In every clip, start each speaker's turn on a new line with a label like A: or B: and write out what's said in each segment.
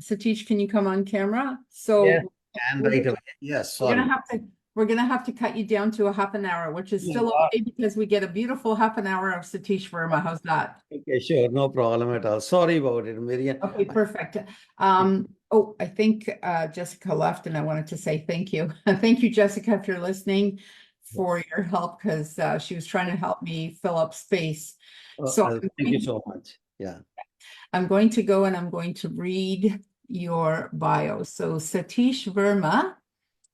A: Satish, can you come on camera?
B: Yeah,
A: So
B: and
A: we're
B: right away. Yes,
A: we're gonna
B: sorry.
A: have to we're gonna have to cut you down to a half an hour, which is
B: Yeah,
A: still okay because we get a beautiful half an hour of Satish Verma. How's that?
B: okay, sure, no problem at all. Sorry about it, Marianne.
A: Okay, perfect. Oh, I think Jessica left, and I wanted to say thank you. Thank you, Jessica, if you're listening, for your help because she was trying to help me fill up space. So
B: Thank you so much. Yeah.
A: I'm going to go and I'm going to read your bio. So Satish Verma,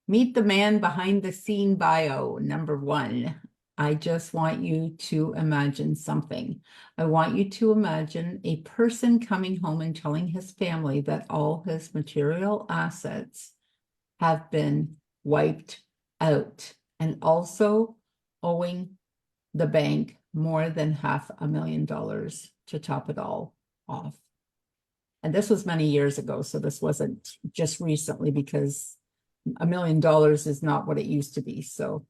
A: meet the man behind the scene bio. Number one, I just want you to imagine something. I want you to imagine a person coming home and telling his family that all his material assets have been wiped out and also owing the bank more than $500,000 to top it all off. And this was many years ago, so this wasn't just recently because $1 million is not what it used to be. So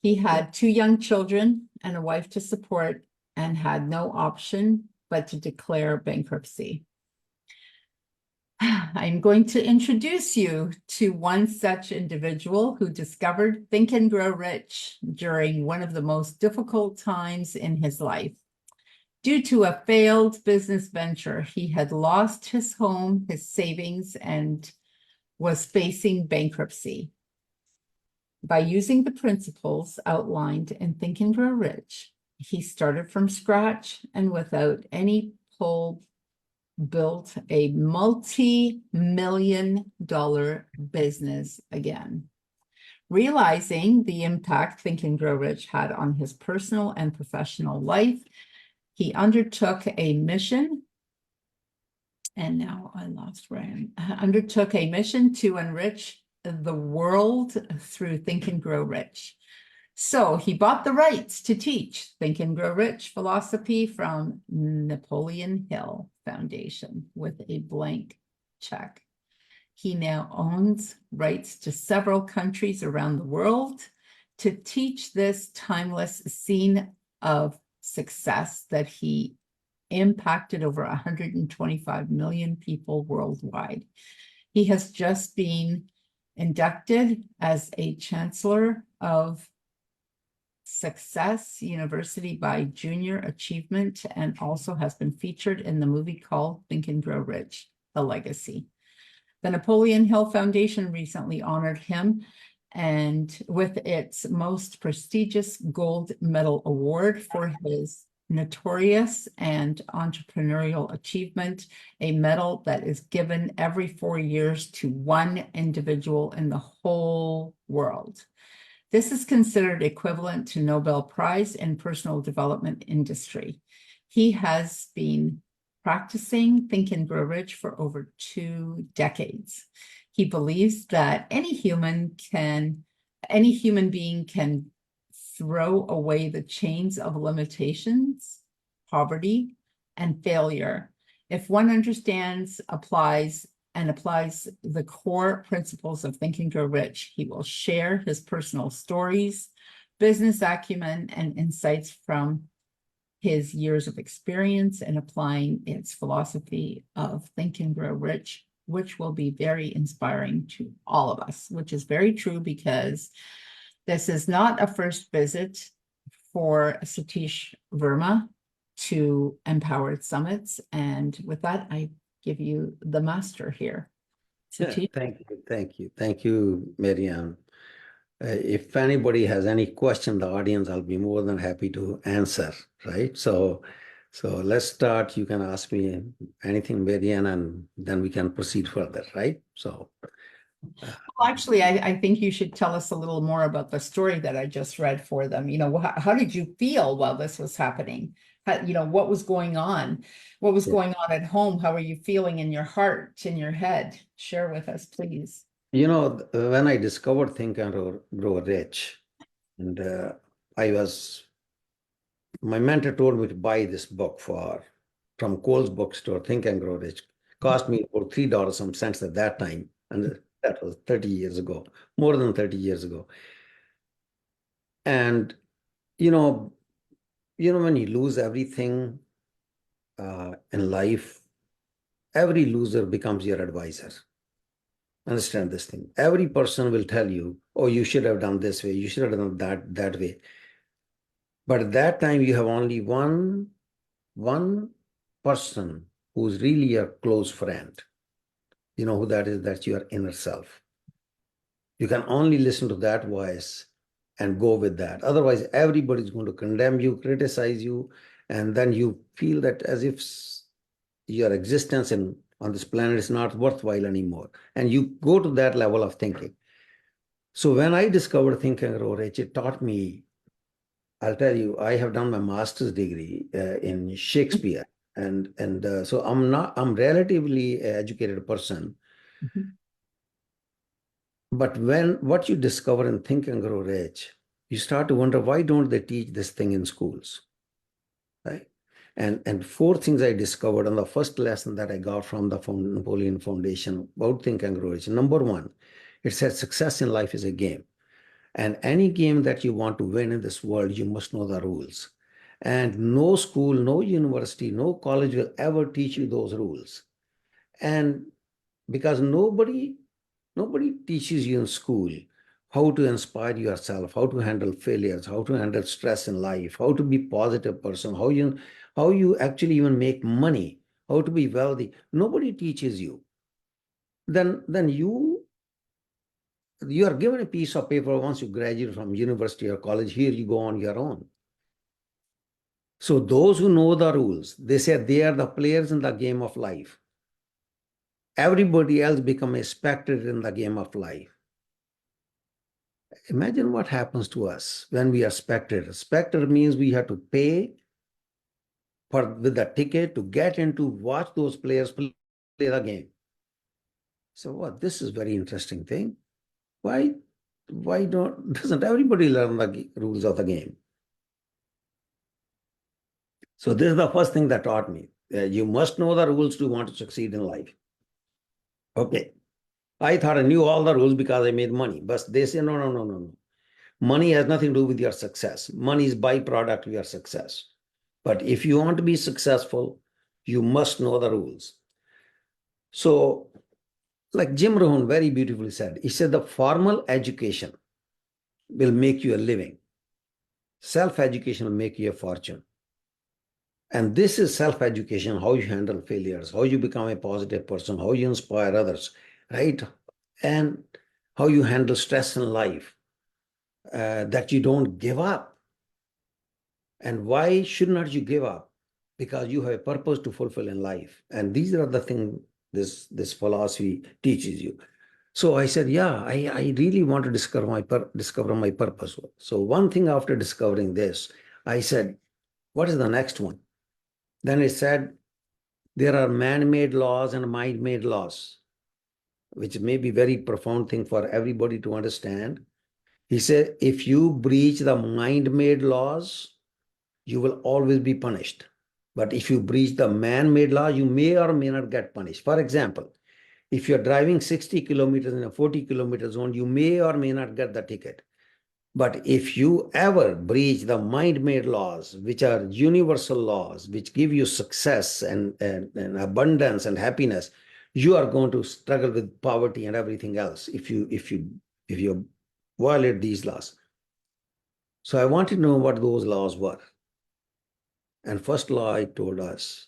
A: he had two young children and a wife to support and had no option but to declare bankruptcy. I'm going to introduce you to one such individual who discovered Think and Grow Rich during one of the most difficult times in his life. Due to a failed business venture, he had lost his home, his savings, and was facing bankruptcy. By using the principles outlined in Think and Grow Rich, he started from scratch and without any pull built a multi-million-dollar business again. Realizing the impact Think and Grow Rich had on his personal and professional life, he undertook a mission, and now I lost where I am, undertook a mission to enrich the world through Think and Grow Rich. So he bought the rights to teach Think and Grow Rich philosophy from Napoleon Hill Foundation with a blank check. He now owns rights to several countries around the world to teach this timeless scene of success that he impacted over 125 million people worldwide. He has just been inducted as a Chancellor of Success University by Junior Achievement and also has been featured in the movie called Think and Grow Rich, The Legacy. The Napoleon Hill Foundation recently honored him and with its most prestigious gold medal award for his notorious and entrepreneurial achievement, a medal that is given every 4 years to one individual in the whole world. This is considered equivalent to Nobel Prize in personal development industry. He has been practicing Think and Grow Rich for over 2 decades. He believes that any human being can throw away the chains of limitations, poverty, and failure if one understands, applies the core principles of Think and Grow Rich. He will share his personal stories, business acumen, and insights from his years of experience in applying its philosophy of Think and Grow Rich, which will be very inspiring to all of us, which is very true because this is not a first visit for Satish Verma to Empowered Summits. And with that, I give you the master here. Satish.
B: Thank you, Marianne. If anybody has any question, the audience, I'll be more than happy to answer, right? So let's start. You can ask me anything, Marianne, and then we can proceed further, right? So.
A: Well, actually, I think you should tell us a little more about the story that I just read for them. You know, how did you feel while this was happening? What was going on? What was going on at home? How are you feeling in your heart, in your head? Share with us, please.
B: When I discovered Think and Grow Rich, and my mentor told me to buy this book from Cole's bookstore, Think and Grow Rich. Cost me about $3 some cents at that time. And that was 30 years ago, more than 30 years ago. And, when you lose everything in life, every loser becomes your advisor. Understand this thing. Every person will tell you, oh, you should have done this way, you should have done that way. But at that time, you have only one person who's really your close friend. You know who that is? That's your inner self. You can only listen to that voice and go with that. Otherwise, everybody's going to condemn you, criticize you, and then you feel that as if your existence on this planet is not worthwhile anymore. And you go to that level of thinking. So when I discovered Think and Grow Rich, it taught me, I'll tell you, I have done my master's degree in Shakespeare. So I'm relatively educated person.
A: Mhm.
B: But what you discover in Think and Grow Rich, you start to wonder, why don't they teach this thing in schools? Right? And four things I discovered on the first lesson that I got from the Napoleon Foundation about Think and Grow Rich. Number one, it said success in life is a game. And any game that you want to win in this world, you must know the rules. And no school, no university, no college will ever teach you those rules. And because nobody teaches you in school how to inspire yourself, how to handle failures, how to handle stress in life, how to be positive person, how you actually even make money, how to be wealthy. Nobody teaches you. Then you are given a piece of paper once you graduate from university or college. Here you go on your own. So those who know the rules, they say they are the players in the game of life. Everybody else become a spectator in the game of life. Imagine what happens to us when we are spectators. Spectator means we have to pay with the ticket to get in to watch those players play the game. So what? This is very interesting thing. Why doesn't everybody learn the rules of the game? So this is the first thing that taught me. You must know the rules to want to succeed in life. Okay. I thought I knew all the rules because I made money. But they say, no. Money has nothing to do with your success. Money is byproduct of your success. But if you want to be successful, you must know the rules. So, like Jim Rohn very beautifully said, he said the formal education will make you a living. Self-education will make you a fortune. And this is self-education, how you handle failures, how you become a positive person, how you inspire others, right? And how you handle stress in life, that you don't give up. And why should not you give up? Because you have a purpose to fulfill in life. And these are the things this philosophy teaches you. So I said, yeah, I really want to discover my purpose. So one thing after discovering this, I said, what is the next one? Then it said, there are man-made laws and mind-made laws, which may be very profound thing for everybody to understand. He said, if you breach the mind-made laws, you will always be punished. But if you breach the man-made law, you may or may not get punished. For example, if you're driving 60 kilometers in a 40-kilometer zone, you may or may not get the ticket. But if you ever breach the mind-made laws, which are universal laws, which give you success and abundance and happiness, you are going to struggle with poverty and everything else if you violate these laws. So I wanted to know what those laws were. And first law I told us,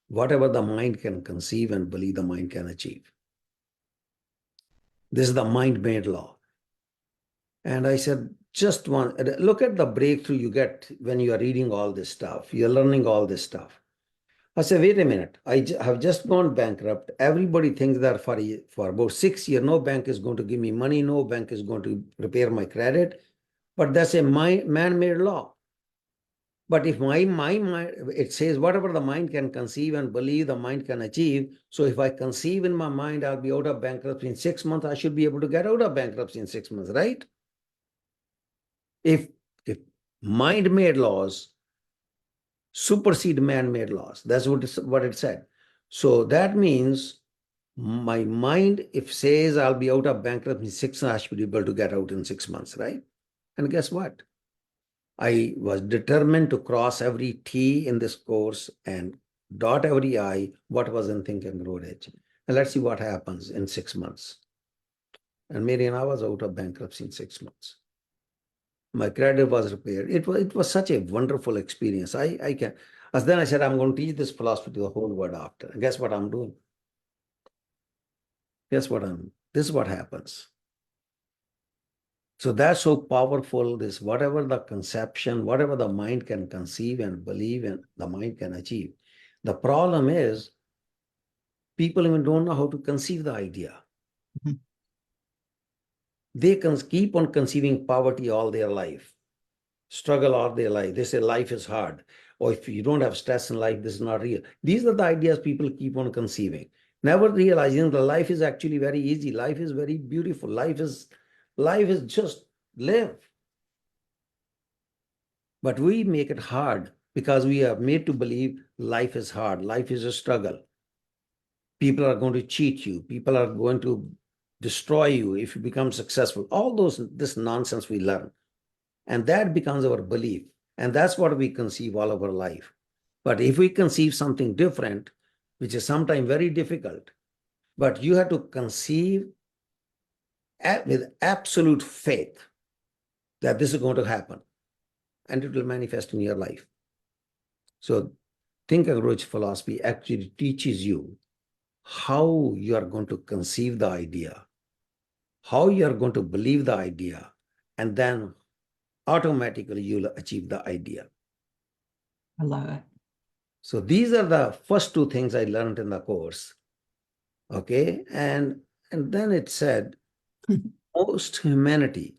B: whatever the mind can conceive and believe, the mind can achieve. This is the mind-made law. And I said, just one, look at the breakthrough you get when you are reading all this stuff. You're learning all this stuff. I said, wait a minute. I have just gone bankrupt. Everybody thinks that for about 6 years, no bank is going to give me money. No bank is going to repair my credit. But that's a man-made law. But if my mind, it says whatever the mind can conceive and believe, the mind can achieve. So if I conceive in my mind, I'll be out of bankruptcy in 6 months. I should be able to get out of bankruptcy in 6 months, right? If mind-made laws supersede man-made laws, that's what it said. So that means my mind, if says I'll be out of bankruptcy in 6 months, I should be able to get out in 6 months, right? And guess what? I was determined to cross every T in this course and dot every I, what was in Think and Grow Rich. And let's see what happens in 6 months. And Marianne, I was out of bankruptcy in 6 months. My credit was repaired. It was such a wonderful experience. I can, as then I said, I'm going to teach this philosophy to the whole world after. And guess what I'm doing? This is what happens. So that's so powerful. This, whatever the conception, whatever the mind can conceive and believe, and the mind can achieve. The problem is people even don't know how to conceive the idea.
A: Mhm.
B: They can keep on conceiving poverty all their life, struggle all their life. They say life is hard. Or if you don't have stress in life, this is not real. These are the ideas people keep on conceiving, never realizing that life is actually very easy. Life is very beautiful. Life is just live. But we make it hard because we are made to believe life is hard. Life is a struggle. People are going to cheat you. People are going to destroy you if you become successful. All this nonsense we learn. And that becomes our belief. And that's what we conceive all of our life. But if we conceive something different, which is sometimes very difficult, but you have to conceive with absolute faith that this is going to happen and it will manifest in your life. So Think and Grow Rich philosophy actually teaches you how you are going to conceive the idea, how you are going to believe the idea, and then automatically you'll achieve the idea.
A: I love it.
B: So these are the first two things I learned in the course. Okay. And then it said, most humanity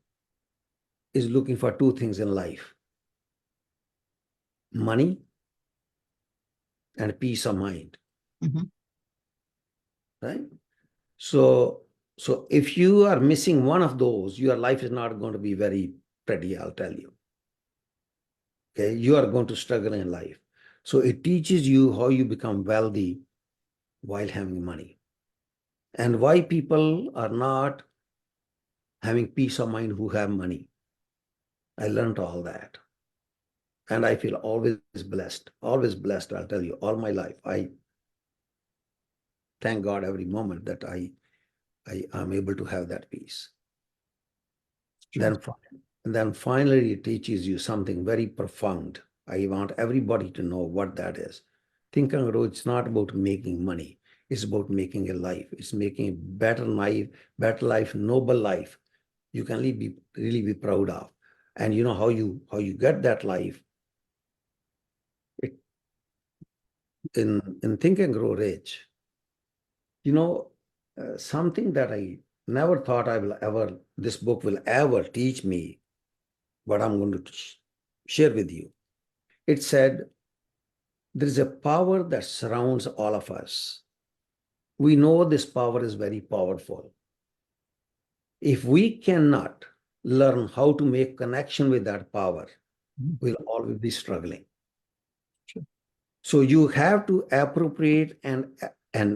B: is looking for two things in life: money and peace of mind.
A: Mhm.
B: Right? So if you are missing one of those, your life is not going to be very pretty, I'll tell you. Okay, you are going to struggle in life. So it teaches you how you become wealthy while having money, and why people are not having peace of mind who have money. I learned all that. And I feel always blessed, I'll tell you, all my life. I thank God every moment that I am able to have that peace.
A: True.
B: Then finally, it teaches you something very profound. I want everybody to know what that is. Think and Grow, it's not about making money. It's about making a life. It's making a better life, noble life. You can really be proud of. And you know how you get that life. In Think and Grow Rich, something that I never thought this book will ever teach me, what I'm going to share with you. It said, there is a power that surrounds all of us. We know this power is very powerful. If we cannot learn how to make connection with that power, we'll always be struggling.
A: True.
B: So you have to appropriate and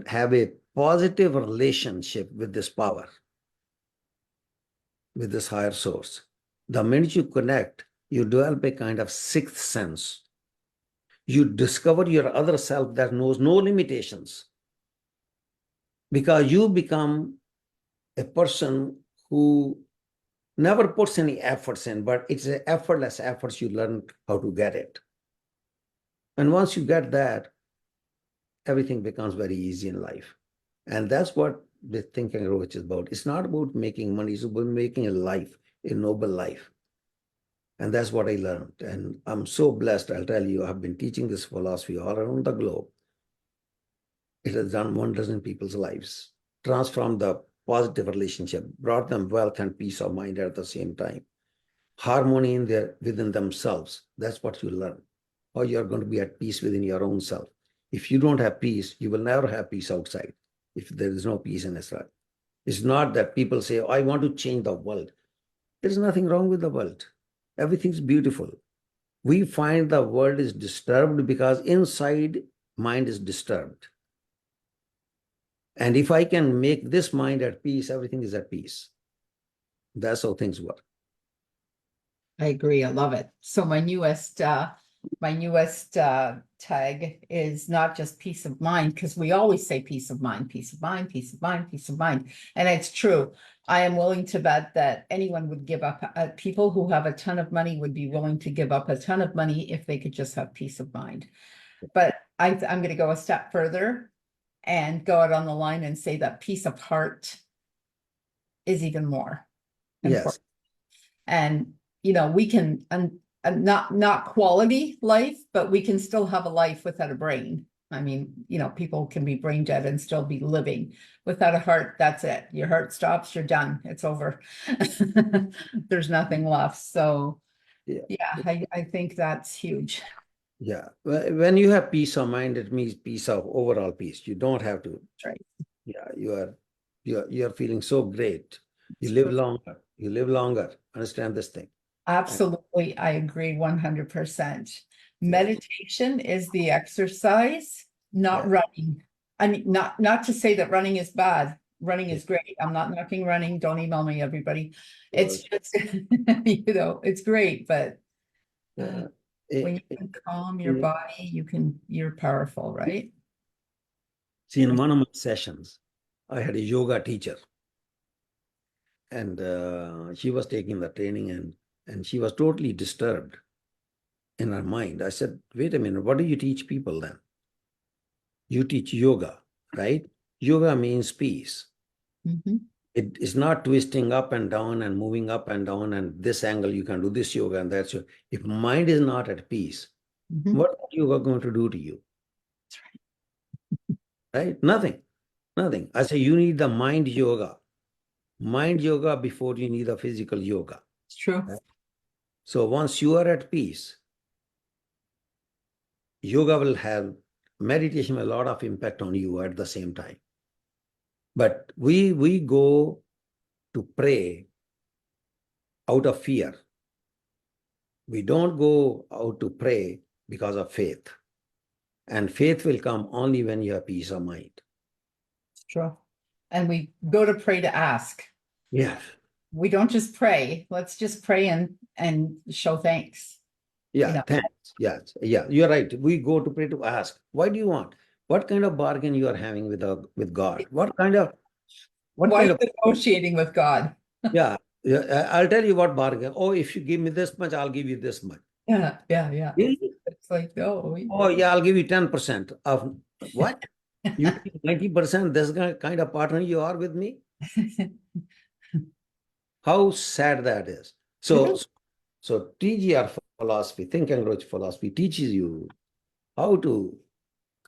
B: have a positive relationship with this power, with this higher source. The minute you connect, you develop a kind of sixth sense. You discover your other self that knows no limitations, because you become a person who never puts any efforts in, but it's an effortless efforts. You learn how to get it. And once you get that, everything becomes very easy in life. And that's what the Think and Grow Rich is about. It's not about making money, it's about making a life, a noble life. And that's what I learned. And I'm so blessed, I'll tell you, I've been teaching this philosophy all around the globe. It has done wonders in people's lives, transformed the positive relationship, brought them wealth and peace of mind at the same time. Harmony within themselves. That's what you learn. How you're going to be at peace within your own self. If you don't have peace, you will never have peace outside. If there is no peace in Israel. It's not that people say, oh, I want to change the world. There's nothing wrong with the world. Everything's beautiful. We find the world is disturbed because inside mind is disturbed. And if I can make this mind at peace, everything is at peace. That's how things work.
A: I agree. I love it. So my newest tag is not just peace of mind, because we always say peace of mind, peace of mind, peace of mind, peace of mind. And it's true. I am willing to bet that anyone would give up, people who have a ton of money would be willing to give up a ton of money if they could just have peace of mind. But I'm going to go a step further and go out on the line and say that peace of heart is even more important.
B: Yes.
A: And, we can, not quality life, but we can still have a life without a brain. I mean, people can be brain dead and still be living. Without a heart, that's it. Your heart stops, you're done. It's over. There's nothing left. So yeah, I think that's huge.
B: Yeah. When you have peace of mind, it means peace of overall peace. You don't have to.
A: That's right.
B: Yeah, you're feeling so great. You
A: It's
B: live
A: true.
B: longer. You live longer. Understand this thing.
A: Absolutely. I agree 100%.
B: Yeah.
A: Meditation is the exercise, not running. I mean, not to say that running is bad. Running is great. I'm not knocking running. Don't email me, everybody. It's just, it's great, but
B: Yeah.
A: when you can calm your body, you're powerful, right?
B: See, in one of my sessions, I had a yoga teacher, and she was taking the training, and she was totally disturbed in her mind. I said, wait a minute, what do you teach people then? You teach yoga, right? Yoga means peace.
A: Mm-hmm.
B: It is not twisting up and down and moving up and down, and this angle you can do this yoga and that's yoga. If mind is not at peace,
A: Mm-hmm.
B: what are yoga going to do to you? Right? Nothing. I say you need the mind yoga. Mind yoga before you need the physical yoga.
A: It's true.
B: Right? So once you are at peace, yoga will have, meditation will have a lot of impact on you at the same time. But we go to pray out of fear. We don't go out to pray because of faith. And faith will come only when you have peace of mind.
A: It's true. And we go to pray to ask.
B: Yeah.
A: We don't just pray. Let's just pray and show thanks.
B: Yeah, thanks. Yes. Yeah, you're right. We go to pray to ask, why do you want? What kind of bargain you are having with God? What kind of
A: negotiating with God?
B: Yeah, I'll tell you what bargain. Oh, if you give me this much, I'll give you this much.
A: Yeah.
B: Really?
A: It's like, no.
B: Oh, yeah, I'll give you 10% of what? You 90%, this kind of partner you are with me? How sad that is. So TGR philosophy, think and grow philosophy, teaches you how to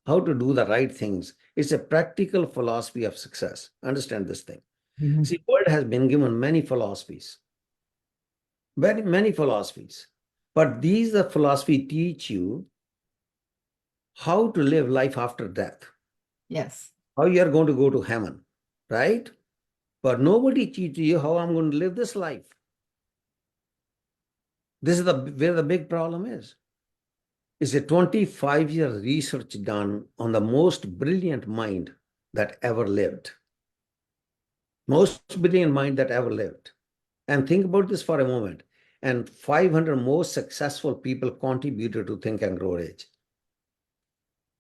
B: do the right things. It's a practical philosophy of success. Understand this thing.
A: Mhm.
B: See, world has been given many philosophies, very many philosophies, but these the philosophy teach you how to live life after death.
A: Yes.
B: How you are going to go to heaven, right? But nobody teaches you how I'm going to live this life. This is where the big problem is. It's a 25-year research done on the most brilliant mind that ever lived. Most brilliant mind that ever lived. And think about this for a moment. And 500 most successful people contributed to Think and Grow Rich.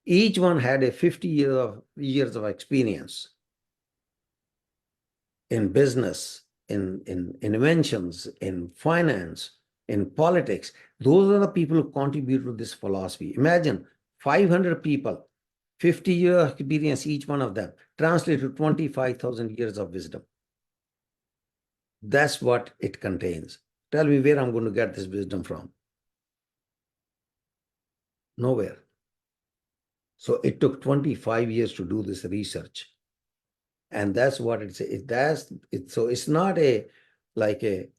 B: Each one had a 50 years of experience in business, in inventions, in finance, in politics. Those are the people who contribute to this philosophy. Imagine 500 people, 50-year experience, each one of them, translate to 25,000 years of wisdom. That's what it contains. Tell me where I'm going to get this wisdom from. Nowhere. So it took 25 years to do this research. And that's what it's. So it's not like a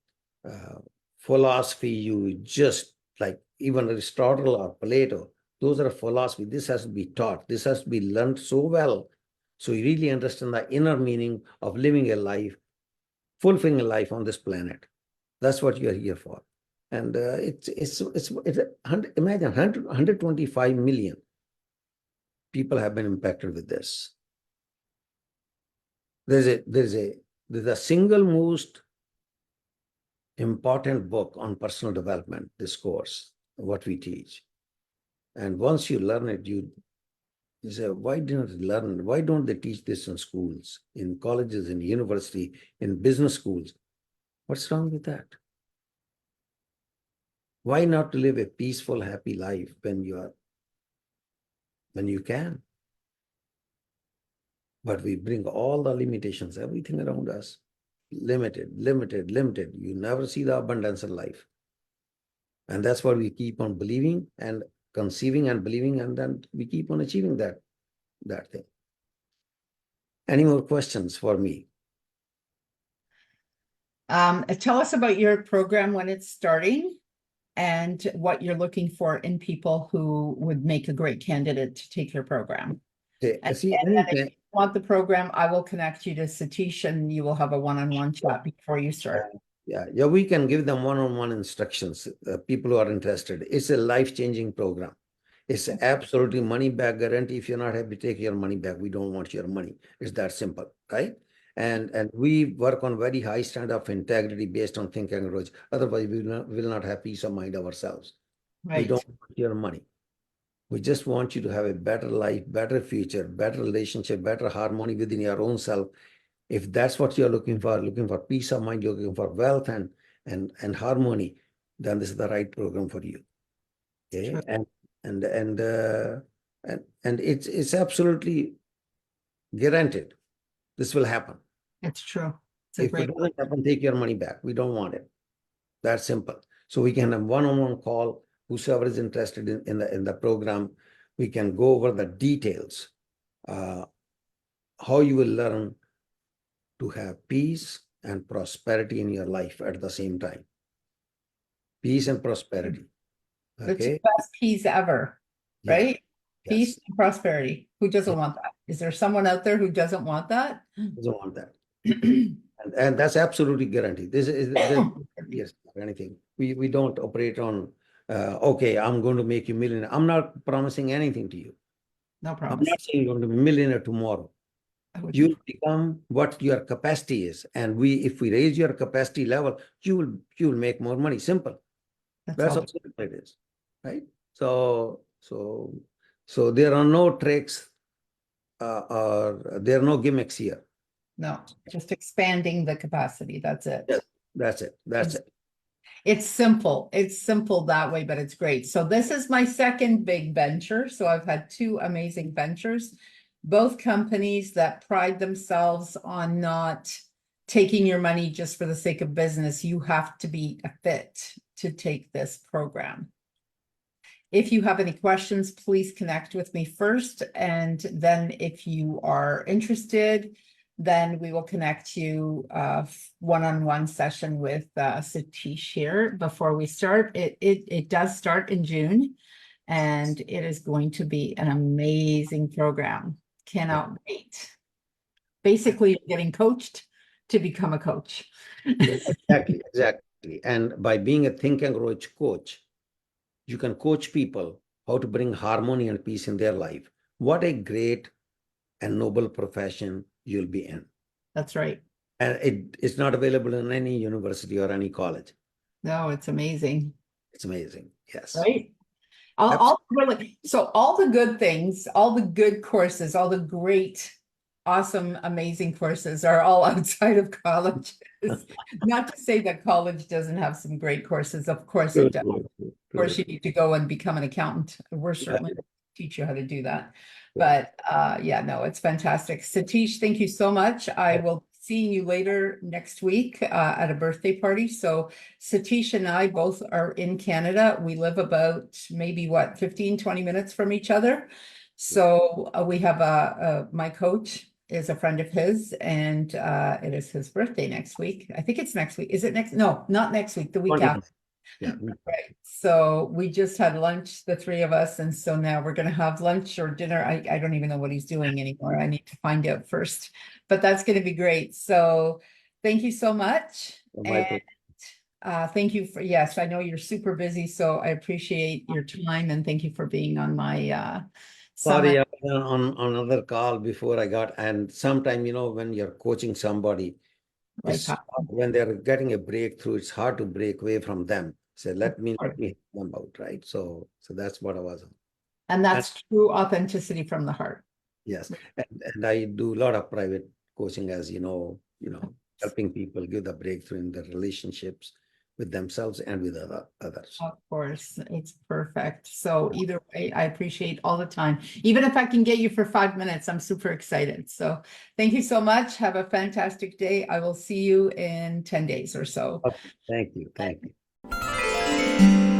B: philosophy you just like even Aristotle or Plato. Those are a philosophy. This has to be taught. This has to be learned so well. So you really understand the inner meaning of living a life, fulfilling a life on this planet. That's what you are here for. And imagine 125 million people have been impacted with this. There's a single most important book on personal development, this course, what we teach. And once you learn it, you say, why didn't I learn? Why don't they teach this in schools, in colleges, in university, in business schools? What's wrong with that? Why not live a peaceful, happy life when you can? But we bring all the limitations, everything around us, limited, limited, limited. You never see the abundance in life. And that's what we keep on believing and conceiving and believing, and then we keep on achieving that thing. Any more questions for me?
A: Tell us about your program when it's starting and what you're looking for in people who would make a great candidate to take your program.
B: Okay,
A: And,
B: see,
A: and then if you want the program, I will connect you to Satish and you will have a one-on-one chat before you start.
B: Yeah, we can give them one-on-one instructions, people who are interested. It's a life-changing program. It's absolutely money back guarantee. If you're not happy, take your money back. We don't want your money. It's that simple, right? And we work on very high standard of integrity based on think and grow. Otherwise, we will not have peace of mind ourselves.
A: Right.
B: We don't want your money. We just want you to have a better life, better future, better relationship, better harmony within your own self. If that's what you're looking for peace of mind, you're looking for wealth and harmony, then this is the right program for you. Okay.
A: True.
B: And it's absolutely guaranteed this will happen.
A: It's true.
B: If it doesn't happen, take your money back. We don't want it. That's simple. So we can have one-on-one call. Whosoever is interested in the program, we can go over the details, how you will learn to have peace and prosperity in your life at the same time. Peace and prosperity.
A: Okay. That's the best peace ever, right? Yeah. Peace yes. And prosperity. Who doesn't want that? Is there someone out there who doesn't want that?
B: Doesn't want that. and that's absolutely guaranteed. This is yes, anything. We don't operate on okay, I'm going to make you millionaire. I'm not promising anything to you.
A: No problem.
B: I'm not saying you're going to be millionaire tomorrow. You become what your capacity is. And if we raise your capacity level, you will make more money. Simple. That's how simple it is. Right? So there are no tricks or there are no gimmicks here.
A: No, just expanding the capacity. That's it.
B: Yes, that's it. That's it.
A: It's simple. It's simple that way, but it's great. So this is my second big venture. So I've had two amazing ventures, both companies that pride themselves on not taking your money just for the sake of business. You have to be a fit to take this program. If you have any questions, please connect with me first. And then if you are interested, then we will connect you one-on-one session with Satish here before we start. It does start in June, and it is going to be an amazing program. Cannot wait. Basically, you're getting coached to become a coach.
B: Exactly. And by being a think and grow coach, you can coach people how to bring harmony and peace in their life. What a great and noble profession you'll be in.
A: That's right.
B: And it's not available in any university or any college.
A: No, it's amazing.
B: It's amazing. Yes.
A: Right. All the good things, all the good courses, all the great, awesome, amazing courses are all outside of college. Not to say that college doesn't have some great courses. Of course it does. Of course, you need to go and become an accountant. We're certainly going to teach you how to do that. But yeah, no, it's fantastic. Satish, thank you so much. I will see you later next week at a birthday party. So Satish and I both are in Canada. We live about maybe 15-20 minutes from each other. So we have my coach is a friend of his, and it is his birthday next week. I think it's next week. Is it next? No, not next week, the week after.
B: Yeah.
A: Right. So we just had lunch, the three of us. And so now we're going to have lunch or dinner. I don't even know what he's doing anymore. I need to find out first, but that's going to be great. So thank you so much. And thank you for, yes, I know you're super busy, so I appreciate your time and thank you for being on my
B: Sorry, I was on another call before I got, and sometime, when you're coaching somebody, when they're getting a breakthrough, it's hard to break away from them. So let me help them out, right? So that's what I was on.
A: And that's true authenticity from the heart.
B: Yes, and I do a lot of private coaching, as helping people give the breakthrough in their relationships with themselves and with others.
A: Of course, it's perfect. So either way, I appreciate all the time. Even if I can get you for 5 minutes, I'm super excited. So thank you so much. Have a fantastic day. I will see you in 10 days or so.
B: Okay, thank you. Thank you.